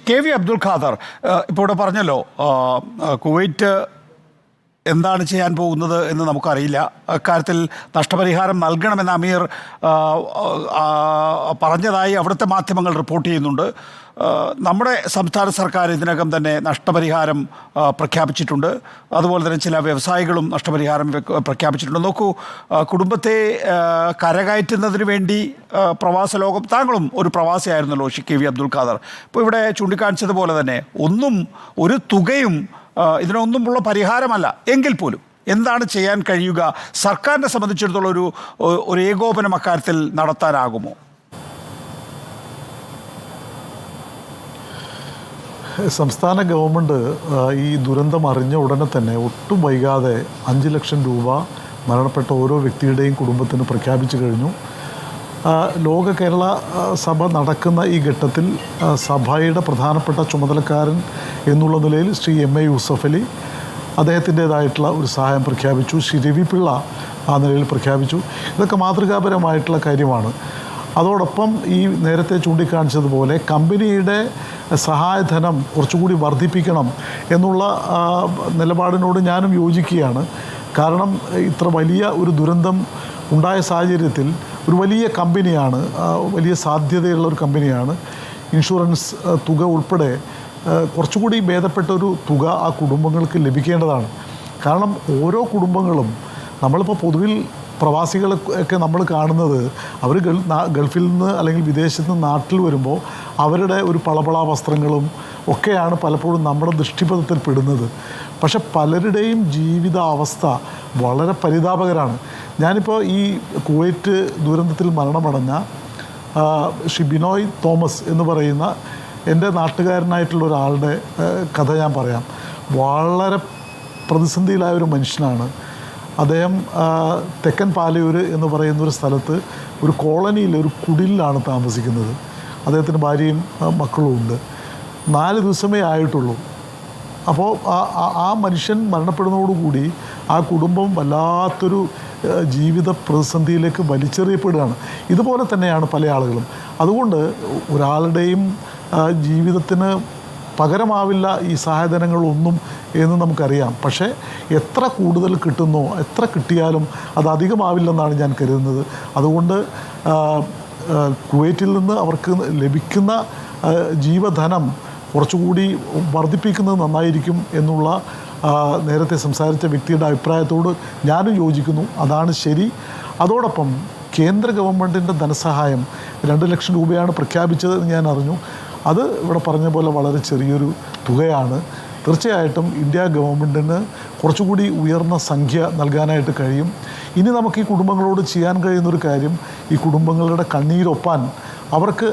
K V Abdul Khader ഇപ്പോൾ ഇവിടെ പറഞ്ഞല്ലോ, കുവൈറ്റ് എന്താണ് ചെയ്യാൻ പോകുന്നത് എന്ന് നമുക്കറിയില്ല. അക്കാര്യത്തിൽ നഷ്ടപരിഹാരം നൽകണമെന്ന് അമീർ പറഞ്ഞതായി അവിടുത്തെ മാധ്യമങ്ങൾ റിപ്പോർട്ട് ചെയ്യുന്നുണ്ട്. നമ്മുടെ സംസ്ഥാന സർക്കാർ ഇതിനകം തന്നെ നഷ്ടപരിഹാരം പ്രഖ്യാപിച്ചിട്ടുണ്ട്. അതുപോലെ തന്നെ ചില വ്യവസായികളും നഷ്ടപരിഹാരം പ്രഖ്യാപിച്ചിട്ടുണ്ട്. നോക്കൂ, കുടുംബത്തെ കരകയറ്റുന്നതിന് വേണ്ടി പ്രവാസ ലോകം, താങ്കളും ഒരു പ്രവാസിയായിരുന്നല്ലോ കെ വി അബ്ദുൽ ഖാദർ. ഇപ്പോൾ ഇവിടെ ചൂണ്ടിക്കാണിച്ചതുപോലെ തന്നെ ഒരു തുകയും ഇതിനൊന്നുമുള്ള പരിഹാരമല്ല. എങ്കിൽ പോലും എന്താണ് ചെയ്യാൻ കഴിയുക? സർക്കാരിനെ സംബന്ധിച്ചിടത്തോളം ഒരു ഏകോപനം അക്കാര്യത്തിൽ നടത്താനാകുമോ? സംസ്ഥാന ഗവൺമെൻറ് ഈ ദുരന്തം അറിഞ്ഞ ഉടനെ തന്നെ ഒട്ടും വൈകാതെ 5 ലക്ഷം രൂപ മരണപ്പെട്ട ഓരോ വ്യക്തിയുടെയും കുടുംബത്തിന് പ്രഖ്യാപിച്ചു കഴിഞ്ഞു. ലോക കേരള സഭ നടക്കുന്ന ഈ ഘട്ടത്തിൽ സഭയുടെ പ്രധാനപ്പെട്ട ചുമതലക്കാരൻ എന്നുള്ള നിലയിൽ ശ്രീ എം.എ. യൂസഫ് അലി അദ്ദേഹത്തിൻ്റേതായിട്ടുള്ള ഒരു സഹായം പ്രഖ്യാപിച്ചു. ശ്രീ രവി പിള്ള ആ നിലയിൽ പ്രഖ്യാപിച്ചു. ഇതൊക്കെ മാതൃകാപരമായിട്ടുള്ള കാര്യമാണ്. അതോടൊപ്പം ഈ നേരത്തെ ചൂണ്ടിക്കാണിച്ചതുപോലെ കമ്പനിയുടെ സഹായധനം കുറച്ചുകൂടി വർദ്ധിപ്പിക്കണം എന്നുള്ള നിലപാടിനോട് ഞാനും യോജിക്കുകയാണ്. കാരണം ഇത്ര വലിയ ഒരു ദുരന്തം ഉണ്ടായ സാഹചര്യത്തിൽ ഒരു വലിയ കമ്പനിയാണ്, വലിയ സാധ്യതയുള്ള ഒരു കമ്പനിയാണ്. ഇൻഷുറൻസ് തുക ഉൾപ്പെടെ കുറച്ചുകൂടി ഭേദപ്പെട്ടൊരു തുക ആ കുടുംബങ്ങൾക്ക് ലഭിക്കേണ്ടതാണ്. കാരണം ഓരോ കുടുംബങ്ങളും, നമ്മളിപ്പോൾ പൊതുവിൽ പ്രവാസികളൊക്കെ നമ്മൾ കാണുന്നത് അവർ ഗൾഫിൽ നിന്ന് അല്ലെങ്കിൽ വിദേശത്ത് നിന്ന് നാട്ടിൽ വരുമ്പോൾ അവരുടെ ഒരു പളപള വസ്ത്രങ്ങളും ഒക്കെയാണ് പലപ്പോഴും നമ്മുടെ ദൃഷ്ടിപഥത്തിൽ പെടുന്നത്. പക്ഷെ പലരുടെയും ജീവിതാവസ്ഥ വളരെ പരിതാപകരമാണ്. ഞാനിപ്പോൾ ഈ കുവൈറ്റ് ദുരന്തത്തിൽ മരണമടഞ്ഞ ശ്രീ ബിനോയ് തോമസ് എന്ന് പറയുന്ന എൻ്റെ നാട്ടുകാരനായിട്ടുള്ള ഒരാളുടെ കഥ ഞാൻ പറയാം. വളരെ പ്രതിസന്ധിയിലായ ഒരു മനുഷ്യനാണ് അദ്ദേഹം. തെക്കൻ പാലയൂർ എന്ന് പറയുന്നൊരു സ്ഥലത്ത് ഒരു കോളനിയിൽ, ഒരു കുടിലാണ് താമസിക്കുന്നത്. അദ്ദേഹത്തിന് ഭാര്യയും മക്കളും ഉണ്ട്. 4 ദിവസമേ ആയിട്ടുള്ളൂ. അപ്പോൾ ആ മനുഷ്യൻ മരണപ്പെടുന്നതോടുകൂടി ആ കുടുംബം വല്ലാത്തൊരു ജീവിത പ്രതിസന്ധിയിലേക്ക് വലിച്ചെറിയപ്പെടുകയാണ്. ഇതുപോലെ തന്നെയാണ് പല ആളുകളും. അതുകൊണ്ട് ഒരാളുടെയും ജീവിതത്തിന് പകരമാവില്ല ഈ സഹായധനങ്ങളൊന്നും എന്ന് നമുക്കറിയാം. പക്ഷേ എത്ര കൂടുതൽ കിട്ടുന്നോ, എത്ര കിട്ടിയാലും അത് അധികമാവില്ലെന്നാണ് ഞാൻ കരുതുന്നത്. അതുകൊണ്ട് കുവൈറ്റിൽ നിന്ന് അവർക്ക് ലഭിക്കുന്ന ജീവധനം കുറച്ചുകൂടി വർദ്ധിപ്പിക്കുന്നത് നന്നായിരിക്കും എന്നുള്ള നേരത്തെ സംസാരിച്ച വ്യക്തിയുടെ അഭിപ്രായത്തോട് ഞാനും യോജിക്കുന്നു. അതാണ് ശരി. അതോടൊപ്പം കേന്ദ്ര ഗവൺമെൻറ്റിൻ്റെ ധനസഹായം 2 ലക്ഷം രൂപയാണ് പ്രഖ്യാപിച്ചതെന്ന് ഞാൻ അറിഞ്ഞു. അത് ഇവിടെ പറഞ്ഞ പോലെ വളരെ ചെറിയൊരു തുകയാണ്. തീർച്ചയായിട്ടും ഇന്ത്യ ഗവൺമെൻറ്റിന് കുറച്ചുകൂടി ഉയർന്ന സംഖ്യ നൽകാനായിട്ട് കഴിയും. ഇനി നമുക്ക് ഈ കുടുംബങ്ങളോട് ചെയ്യാൻ കഴിയുന്നൊരു കാര്യം, ഈ കുടുംബങ്ങളുടെ കണ്ണീരൊപ്പാൻ അവർക്ക്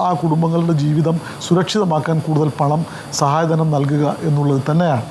ആ കുടുംബങ്ങളുടെ ജീവിതം സുരക്ഷിതമാക്കാൻ കൂടുതൽ പണം, സഹായധനം നൽകുക എന്നുള്ളത് തന്നെയാണ്.